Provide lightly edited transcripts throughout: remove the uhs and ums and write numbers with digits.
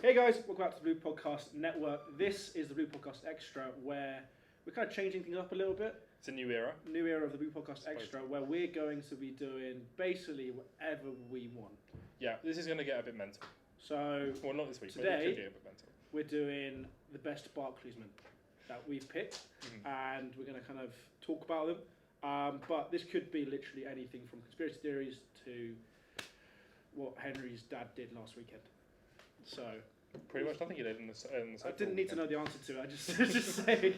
Hey guys, welcome back to the Blue Podcast Network. This is the Blue Podcast Extra, where we're kind of changing things up a little bit. It's a new era. New era of the Blue Podcast Extra, where we're going to be doing basically whatever we want. Yeah, this is going to get a bit mental. So, well, not this week, today, but it could get a bit mental. We're doing the best Barclaysmen that we've picked, and we're going to kind of talk about them. But this could be literally anything from conspiracy theories to what Henry's dad did last weekend. So pretty much nothing you did in the I didn't need to know the answer to it. I just saying.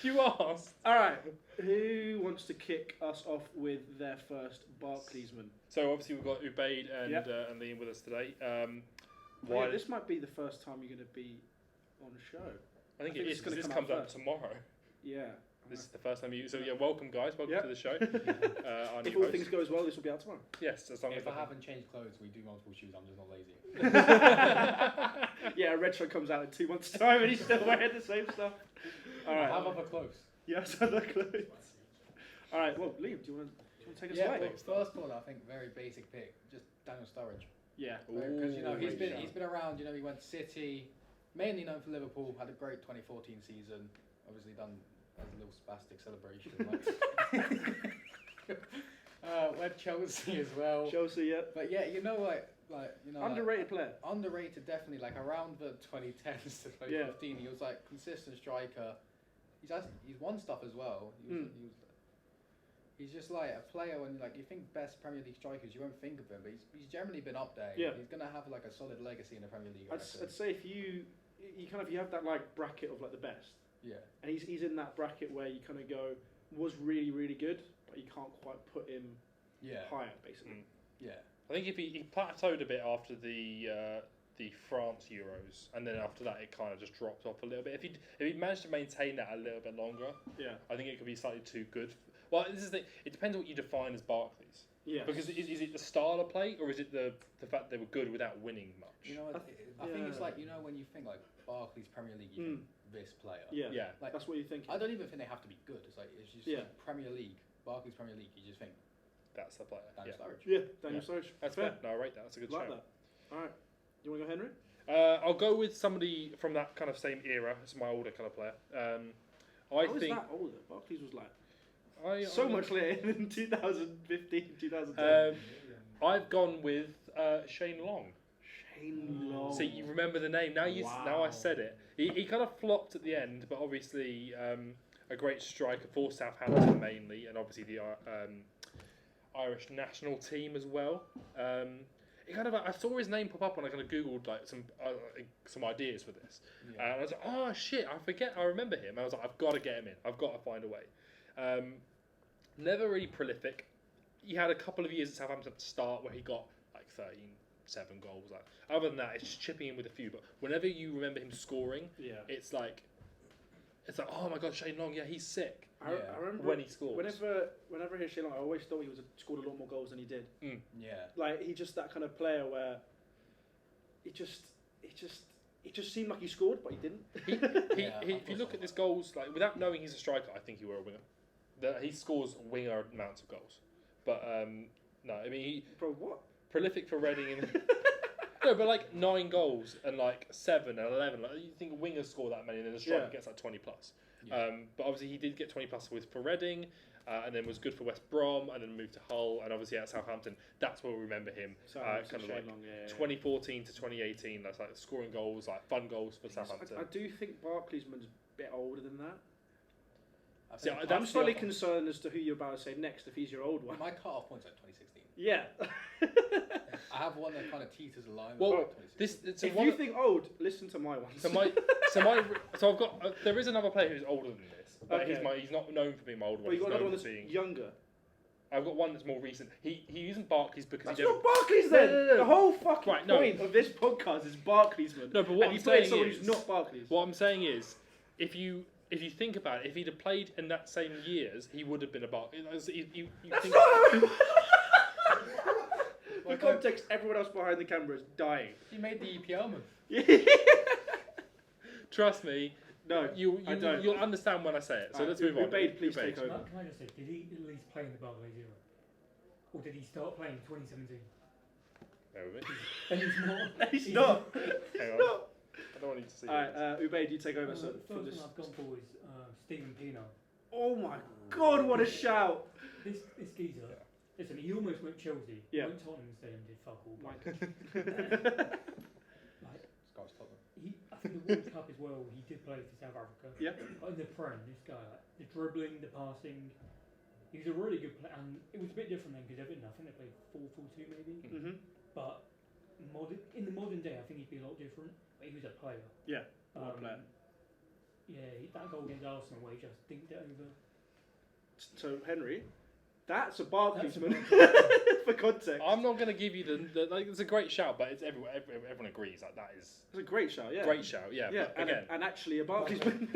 You asked. All right. Who wants to kick us off with their first Barclaysman? So obviously we've got Ubaid and Liam with us today. Why? This might be the first time you're going to be on the show. I think it is because this comes out tomorrow. Yeah. This is the first time you. So yeah, welcome guys. Welcome to the show. If all things go as well, this will be out tomorrow. Yes, as long if I haven't changed clothes, we do multiple shoots. I'm just not lazy. Yeah, a red show comes out in 2 months' time, and he's still wearing the same stuff. All right. I have other clothes. Yes, other clothes. All right. Well, Liam, do you want to take us away? Yeah. First of all, I think very basic pick, just Daniel Sturridge. Yeah. Because he's been around. He went to City, mainly known for Liverpool. Had a great 2014 season. Obviously done as a little spastic celebration. Went Chelsea as well. Chelsea, yeah. But yeah, underrated player. Underrated, definitely. Like around the 2010s to 2015, he was like consistent striker. He's won stuff as well. He's just like a player when you think best Premier League strikers, you won't think of him, but he's generally been up there. Yeah. He's gonna have like a solid legacy in the Premier League. I'd say if you have that like bracket of like the best. Yeah. And he's in that bracket where you kind of go was really really good, but you can't quite put him higher basically. Yeah. I think if he plateaued a bit after the France Euros, and then after that it kind of just dropped off a little bit. If he managed to maintain that a little bit longer, I think it could be slightly too good. Well, this is it depends on what you define as Barclays. Yeah. Because is it the style of play, or is it the fact they were good without winning much? I think it's like when you think like Barclays Premier League, you think this player. Yeah. Like that's what you think. I don't even think they have to be good. It's just like Premier League, Barclays Premier League. You just think that's the player. Daniel Sturridge. Yeah, Daniel Sturridge. That's fair. No, I rate that. That's a good shout. That. All right. You want to go Henry? I'll go with somebody from that kind of same era. It's my older kind of player. How is that older? Barclays was like so much later in 2015, 2010. I've gone with Shane Long. Shane Long. See, you remember the name. Now I said it. He kind of flopped at the end, but obviously a great striker for Southampton mainly, and obviously the Irish national team as well. I saw his name pop up when I kind of googled like some ideas for this, and I was like, oh shit, I remember him. I was like, I've got to get him in. I've got to find a way. Never really prolific. He had a couple of years at Southampton at the start where he got like 7 goals. Like other than that, it's just chipping in with a few. But whenever you remember him scoring, it's like, oh my god, Shane Long, he's sick. I remember when he scores. Whenever I hear Shane Long, I always thought he scored a lot more goals than he did. Yeah. Like he's just that kind of player where it just seemed like he scored, but he didn't. If you look at his goals, like without knowing he's a striker, I think he were a winger. He scores winger amounts of goals, but no, I mean what? Prolific for Reading and no, but like 9 goals and like 7 and 11. Like, you think wingers score that many, and then the striker gets like 20 plus. Yeah. But obviously he did get 20 plus for Reading, and then was good for West Brom, and then moved to Hull, and obviously at Southampton. That's where we remember him. Kind of like 2014 to 2018. That's like scoring goals, like fun goals for Southampton. I do think Barclaysman's a bit older than that. See, I'm slightly concerned as to who you're about to say next if he's your old one. My cut-off point's like 2016. Yeah. I have one that kind of teeters a line. Well, if you think old, listen to my one. So I've got there is another player who's older than this, but he's not known for being my older one. But you've got another one that's younger. I've got one that's more recent. He isn't Barclays because that's not Barclays then. No. The whole fucking point of this podcast is Barclaysman. No, but what I'm saying is someone who's not Barclays. What I'm saying is, if you think about it, if he'd have played in that same years, he would have been a Barclays. For context, everyone else behind the camera is dying. He made the EPL move. Trust me. No, I don't. You'll understand when I say it. So let's move on. Ubaid, please take over. Can I just say, did he at least play in the Barclays era? Or did he start playing in 2017? Bear with me. And he's not. He's not. Hang on. No. I don't want you to see Alright, it. Ubaid, you take over. The So first for one this. I've gone for is Stephen Pino. Oh my God! What a shout! This geezer. Listen, he almost went Chelsea. Yeah. Went Tottenham instead and did fuck all. Like, Scott's Tottenham. I think the World Cup as well, he did play for South Africa. Yeah. But in the Prem, this guy, the dribbling, the passing, he was a really good player. And it was a bit different then because Everton, I think they played 4-4-2 maybe. mm-hmm. But in the modern day, I think he'd be a lot different. But he was a player. Yeah, what a player. Yeah, that goal against Arsenal where he just dinked it over. So Henry, that's a Barclaysman. Barclays. For context, I'm not going to give you the like. It's a great shout, but it's everyone agrees like that is it's a great shout. Yeah, great shout. Yeah, Yeah, but again, and actually a Barclaysman.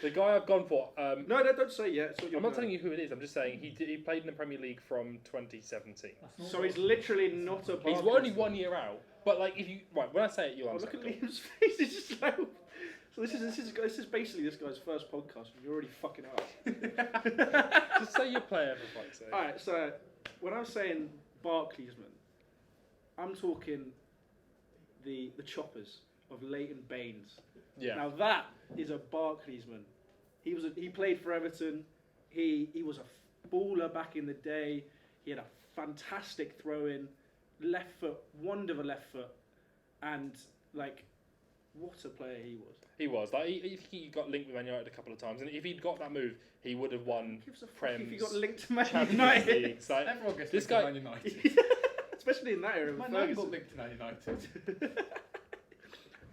the guy I've gone for. No, don't say yet. It's what you're I'm not going. telling you who it is. I'm just saying he played in the Premier League from 2017. That's not So he's literally not a Barclaysman. He's only 1 year out. But like, if you when I say it, you'll Oh, look understand. at Liam's face. It's just like. So this is basically this guy's first podcast. You're already fucking it up. Just say your player for fuck's sake. All right. So when I'm saying Barclaysman, I'm talking the choppers of Leighton Baines. Yeah. Now that is a Barclaysman. He played for Everton. He was a baller back in the day. He had a fantastic throw in, left foot, wonder of a left foot, and like, what a player he was. He was like he got linked with Man United a couple of times, and if he'd got that move, he would have won Who gives a fuck Prem. if he got linked to Man Champions United? Leagues. Like, Everyone gets this linked guy- to Man United. Especially in that era. with Man United got Ferguson. linked to Man United.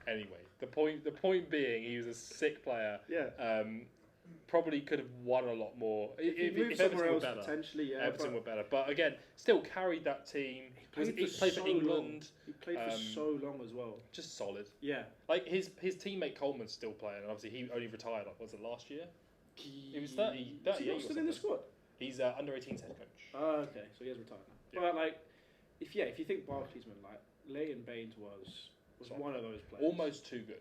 anyway, the point being, he was a sick player. Yeah. Probably could have won a lot more If he moved Everton somewhere were else, better. potentially, yeah. Everton but were better, but again, still carried that team. He played for England. He played for so long as well. Just solid. Yeah. Like his teammate Coleman's still playing, and obviously he only retired. Like, was it last year? He was 30. Is he 38 not or still in the something. squad? He's under 18s head coach. Oh, okay. So he has retired now. Yeah. But like, if you think Barclaysman, like Leighton Baines was So, one of those players. Almost too good.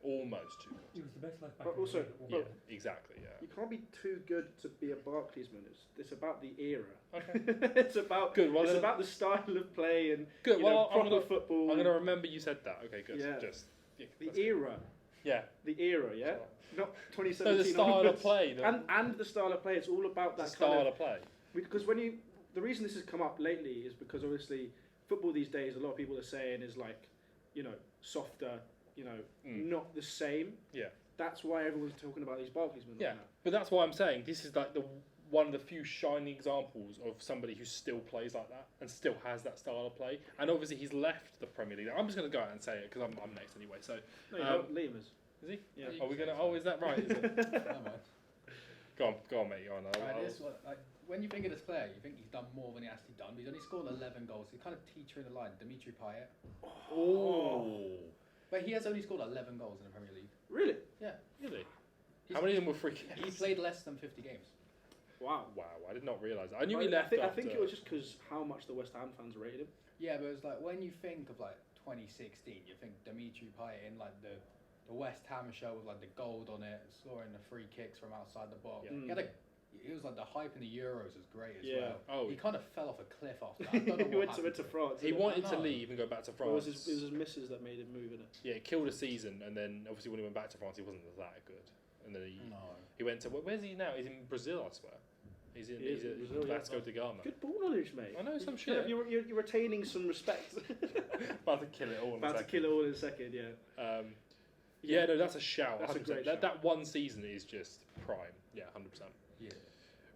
Almost too good. He was the best left back. But in the also- league at one Yeah, point. exactly. Yeah. You can't be too good to be a Barclaysman. It's about the era. Okay. it's about Good. Well, it's then- about the style of play and Good. you Well, know, I'm proper gonna football. I'm gonna remember you said that. Okay. Good. Yeah. Just yeah, the that's era, yeah. the era, yeah, not No, 2017. the style onwards. of play. and the style of play. It's all about The that style kind of play. because the reason this has come up lately is because obviously football these days, a lot of people are saying is like, softer, not the same. Yeah. That's why everyone's talking about these Barclaysmen. Yeah. Right now. But that's why I'm saying this is like one of the few shining examples of somebody who still plays like that and still has that style of play. And obviously he's left the Premier League. I'm just going to go out and say it because I'm next anyway. So No, you don't. Liam is. is he? Yeah. Are we gonna? Oh, is that right? Is it? Never mind. Go on, mate. Go on. Right, this one, like, when you think of this player, you think he's done more than he actually done. But he's only scored 11 goals. He's kind of teetering the line. Dimitri Payet. Oh. But he has only scored 11 goals in the Premier League. Really? Really? He's- How many of them were free kicks? He played less than 50 games. Wow. Wow, I did not realise that. I knew he I left think, I after. think it was just because how much the West Ham fans rated him. Yeah, but it's like when you think of like 2016, you think Dimitri Payet in like the West Ham show with like the gold on it, scoring the free kicks from outside the box. Yeah. It was like the hype in the Euros was great as Yeah. well. Oh, He kind of fell off a cliff after that. I don't know He what went to happened. France. he didn't he? wanted to I know. leave and go back to Well, France. it was his missus that made him move, innit? Yeah, it killed a season, and then obviously when he went back to France, he wasn't that good. And then No. he went to where's he now? He's in Brazil, I swear. He's He is in at Brazil, yeah. Vasco da Gama. Good ball knowledge, mate. I know some You're- shit. You're retaining some respect. About to kill it all. About to kill it all in a second, yeah. Yeah, no, that's a shout. That's a 100%. great shout. That one season is just prime. Yeah, 100%. Yeah.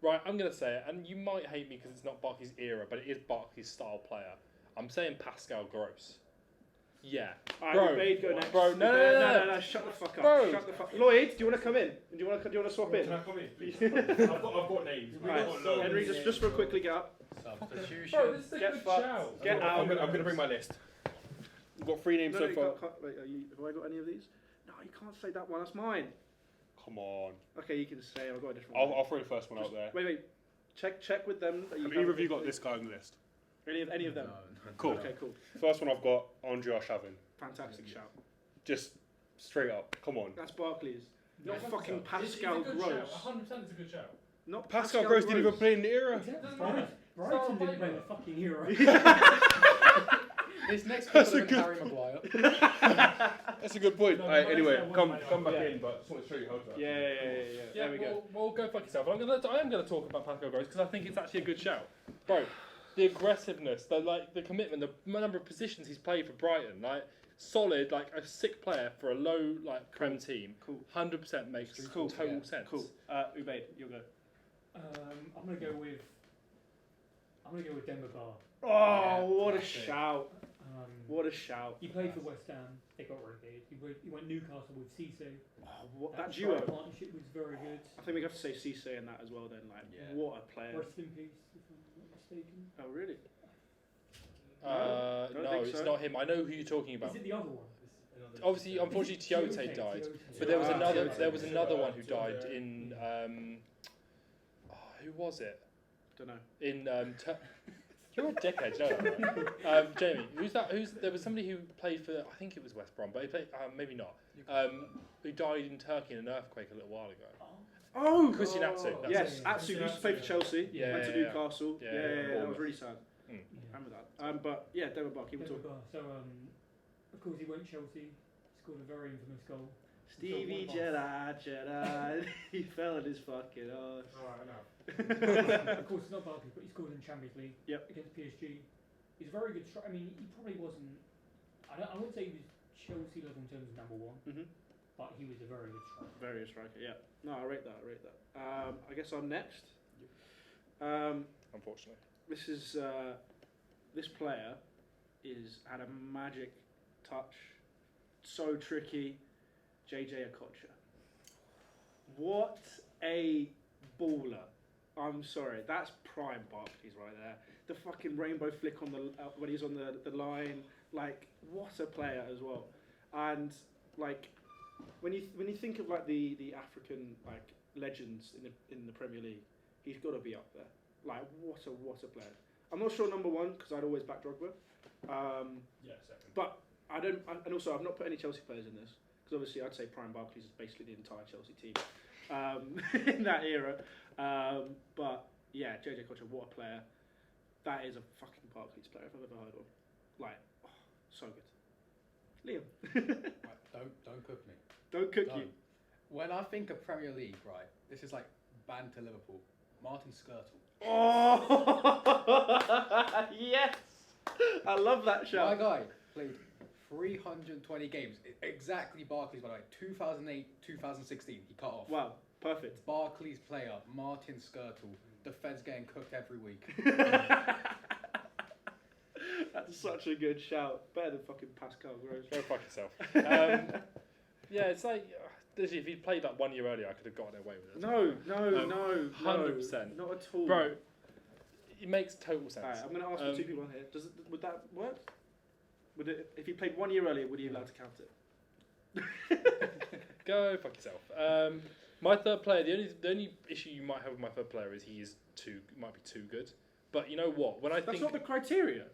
Right, I'm going to say it, and you might hate me because it's not Barkley's era, but it is Barkley's style player. I'm saying Pascal Gross. Yeah. Alright, Bro. Ubaid, go next. Bro, no. Shut the fuck up. Bro. Shut the fuck. Lloyd, do you want to come in? Do you want to swap in? Can I come in, please? I've got names. Alright, Henry, just real quickly get up. Substitution. Bro, this is a Get good fucked. shout. Get out. I'm gonna bring my list. We've got 3 names No, so you far. can't, wait, have I got any of these? No, you can't say that one. That's mine. Come on. Okay, you can say. I've got a different one. I'll throw the first one Just- out there. Wait. Check with them. That Have have either of you got this guy on the list? Any of them? No. Cool. Okay, cool. First one I've got Andre Arshavin. Fantastic shout. Just straight up. Come on. That's Barclays. No, Not it's fucking not. Pascal it's a good Gross. shout. 100% it's a good shout. Not Pascal Gross didn't even play in the era. Exactly. Brighton didn't play the fucking hero. This next That's one a is good Harry Maguire. That's a good point. No, Alright, but anyway, that's come one back way. in, but just want to show you how to. Yeah. There we go. Well, go fuck yourself. I am gonna talk about Pascal Gross because I think it's actually a good shout, bro. The aggressiveness, the commitment, the number of positions he's played for Brighton, like solid, like a sick player for a low Prem team. Cool. 100% makes Cool. total sense. Cool. Ubaid, you'll go. I'm gonna go with Demba Ba. Oh, Yeah, what a classic. shout! What a shout! He played for West Ham. They got relegated. He went Newcastle with Cisse. Oh, that strike duo. partnership was very good. I think we have to say Cisse in that as well. Then, like, Yeah. what a player! Rest in peace, if I'm not mistaken. Oh, really? No, Don't think it's so. not him. I know who you're talking about. Is it the other one? Obviously, unfortunately, Tiote died, but there was another one who died in. Who was it? Don't know. In you're a dickhead, you know that, right? Jamie, there was somebody who played for, I think it was West Brom, but he played, maybe not, who died in Turkey in an earthquake a little while ago. Oh, Christian Atsu. That's yes, it. Atsu used to play for Chelsea. Yeah, Went to yeah, Newcastle. yeah. Yeah, that was Bournemouth. really sad. Remember that. But yeah, Demba Ba, keep it Demba talking. Ba. So, of course, he went Chelsea. Scored a very infamous goal. Stevie Gerrard, he fell in his fucking arse. Alright, enough. Of course, it's not Barclays, but he scored in the Champions League against PSG. He's a very good striker. I mean, he probably wasn't. I wouldn't say he was Chelsea level in terms of number one, but he was a very good striker. Very good striker, yeah. No, I rate that. I guess I'm next. Unfortunately. This is this player had a magic touch, so tricky. JJ Okocha. What a baller! I'm sorry, that's prime Barclays right there. The fucking rainbow flick on the when he's on the line, like what a player as well. And like when you think of like the African like legends in the Premier League, he's got to be up there. Like what a player. I'm not sure number one because I'd always back Drogba. Second. But I don't, and also I've not put any Chelsea players in this because obviously I'd say prime Barclays is basically the entire Chelsea team in that era. But yeah, JJ Okocha, what a player! That is a fucking Barclays player if I've ever heard of. Like, oh, so good. Liam, Right, don't cook me. don't cook Don't. you. When I think of Premier League, right, this is like banter Liverpool. Martin Skirtle. Oh yes, I love that My shout. guy played 320 games. Exactly Barclays, by the way. 2008, 2016, he cut off. Wow, perfect. Barclays player, Martin Skirtle. The Fed's getting cooked every week. That's such a good shout. Better than fucking Pascal Gross. Go fuck yourself. Yeah, it's like literally, if he'd played like 1 year earlier, I could have gotten away with it. No, 100%. not at all. Bro, it makes total sense. Alright, I'm going to ask the two people on here. Would that work? Would it, if he played 1 year earlier, would he be allowed to count it? Go fuck yourself. My third player, the only issue you might have with my third player is he is might be too good. But you know what? That's not the criteria.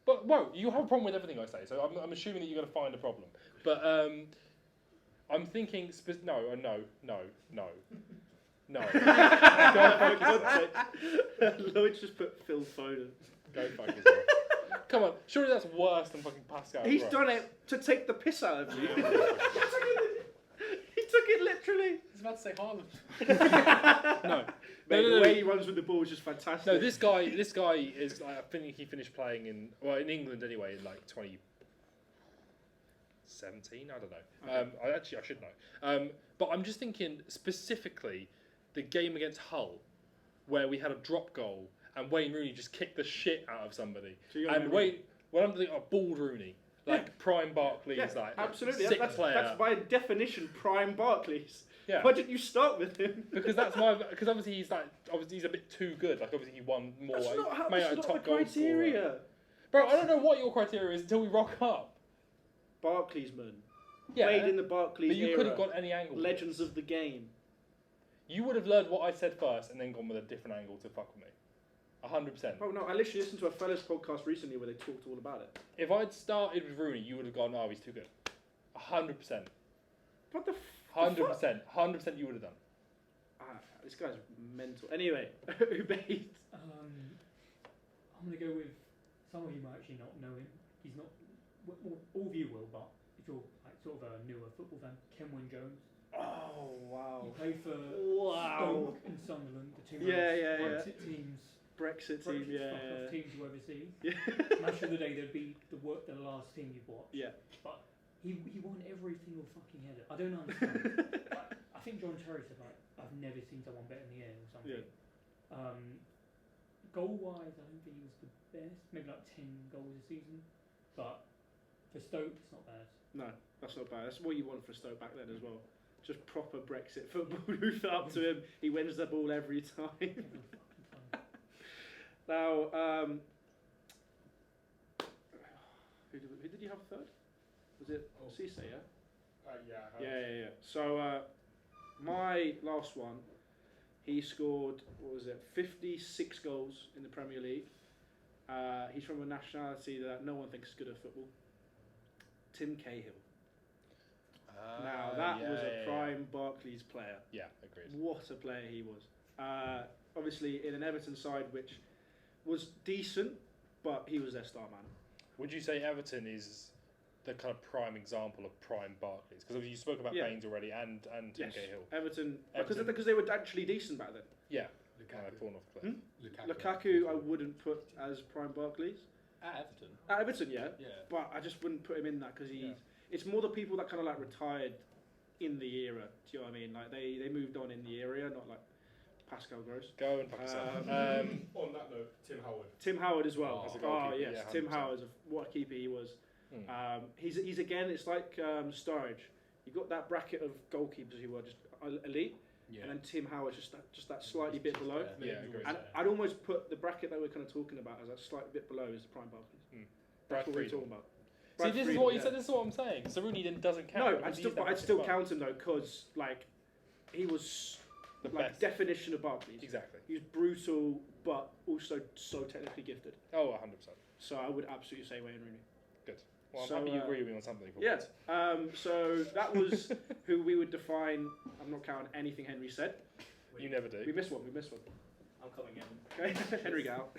But whoa, you have a problem with everything I say, so I'm assuming that you're going to find a problem. But I'm thinking no. Go fuck yourself. Lloyd's just put Phil Foden. Go fuck yourself. Come on, surely that's worse than fucking Pascal. He's Gross. done it to take the piss out of you. He took it literally. I was about to say Haaland. No. Mate, No. the way he runs with the ball is just fantastic. No, this guy is. I think he finished playing in England anyway in like 2017. I don't know. Okay. I should know. But I'm just thinking specifically the game against Hull, where we had a drop goal and Wayne Rooney just kicked the shit out of somebody. So you're And Wayne I'm thinking of bald Rooney, like prime Barclays, Yeah, like absolutely. sick That's player. by definition prime Barclays. Yeah. Why didn't you start with him? Because obviously he's a bit too good. Like obviously he won more. That's not, made that's out a not top the goal criteria. scorer. Bro, I don't know what your criteria is until we rock up. Barclaysman. Yeah, Played in the Barclays but you era. could have got any angle. Legends of the game. You would have learned what I said first and then gone with a different angle to fuck with me. 100%. Oh no, I literally listened to a fellas podcast recently where they talked all about it. If I'd started with Rooney, you would have gone, oh, he's too good. 100%. What the 100%. 100% you would have done. This guy's mental. Anyway, Ubaid. I'm going to go with some of you might actually not know him. He's not, all of you will, but if you're like sort of a newer football fan, Kenwyne Jones. Oh, wow. He played for Stoke and Sunderland, the two Brexit teams. Brexit team, yeah. Teams you oversee. Match of the day, they'd be the last team you'd watch. Yeah. But he won every single fucking header. I don't understand. I think John Terry said, like, I've never seen someone better in the air or something. Yeah. Goal-wise, I don't think he was the best. Maybe like 10 goals a season. But for Stoke, it's not bad. No, that's not bad. That's what you want for Stoke back then as well. Just proper Brexit football. Roof up to him. He wins the ball every time. Now, who did you have third? Was it Cisse, yeah? Yeah. So, my last one, he scored, 56 goals in the Premier League. He's from a nationality that no one thinks is good at football. Tim Cahill. Now, that was a prime Barclays player. Yeah, agreed. What a player he was. Obviously, in an Everton side which was decent, but he was their star man. Would you say Everton is the kind of prime example of prime Barclays? Because you spoke about Baines already and Tim Cahill. Everton. Because they were actually decent back then. Yeah. Lukaku I wouldn't put as prime Barclays. At Everton? At Everton, yeah. But I just wouldn't put him in that because it's more the people that kind of like retired in the era. Do you know what I mean? Like they moved on in the area, not like Pascal Gross. Go and fuck yourself. On that note, Tim Howard. Tim Howard as well. Yes, yeah, Tim Howard. What a keeper he was. He's again. It's like Sturridge. You got that bracket of goalkeepers who were just elite, and then Tim Howard's just that slightly bit below. And I'd almost put the bracket that we're kind of talking about as that slight bit below is the prime Barclays. That's what we're talking about. See, this is what you said. This is what I'm saying. So Rooney doesn't count. No, I'd still count him though, because like he was the best definition of Barclays. Exactly. He was brutal, but also so technically gifted. Oh, 100%. So I would absolutely say Wayne Rooney. Good. Well, I'm happy you agree with me on something. Yeah. So that was who we would define. I'm not counting anything Henry said. You never do. We missed one. I'm coming in. Okay. Henry, go out.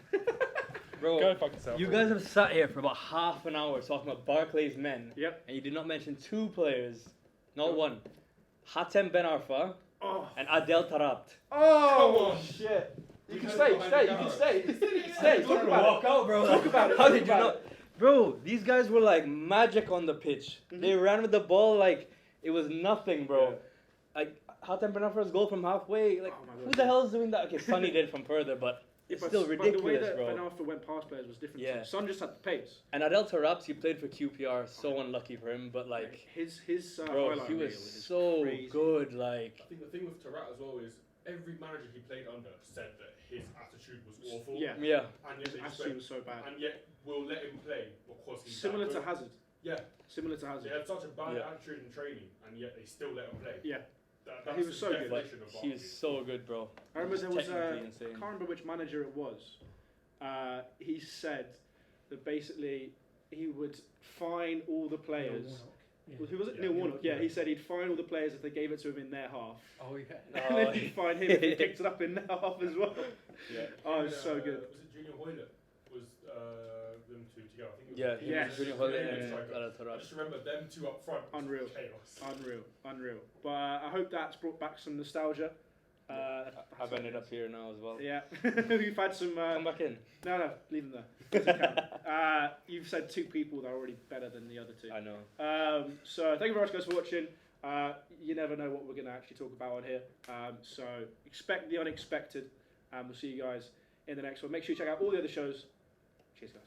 Bro, go fuck yourself. You guys have sat here for about half an hour talking about Barclays men. Yep. And you did not mention two players. Not one. Hatem Ben Arfa and Adel Tarabt. Oh, shit. You can stay. You can stay. Talk about walk out, bro. Talk about it. How did you not? Bro, these guys were like magic on the pitch. They ran with the ball like it was nothing, bro. Like Hatem Ben Arfa's goal from halfway. Like who the hell is doing that? Okay, Sonny did from further, but it's still ridiculous, the way that bro. Ben Arfa went past players was different. Yeah. Son just had the pace. And Adel Tarabt, he played for QPR. So unlucky for him, but like his bro, he was so crazy. Good. Like I think the thing with Tarabt as well is every manager he played under said that his attitude was awful. Yeah. And yet his attitude was so bad. And yet we'll let him play because he's similar to Hazard. Yeah. Similar to Hazard. They had such a bad attitude in training, and yet they still let him play. Yeah. That's he was so good. He was so good, bro. I remember there was I can't remember which manager it was. He said that basically he would fine all the players. Who was it? Neil Warnock. Yeah, he said he'd fine all the players if they gave it to him in their half. Oh yeah. And then he'd fine him if he picked it up in their half as well. Yeah. Oh, it was so good. Was it Junior Hoylett? Was them two together? I think it was yes. Junior Hoylett and Adel Tarabt. I just remember them two up front. Unreal. Chaos. Unreal. But I hope that's brought back some nostalgia. I've ended up here now as well. Yeah. We've had some... Come back in. No, leave them there. You've said two people that are already better than the other two. I know. So thank you very much, guys, for watching. You never know what we're going to actually talk about on here. So expect the unexpected. And we'll see you guys in the next one. Make sure you check out all the other shows. Cheers, guys.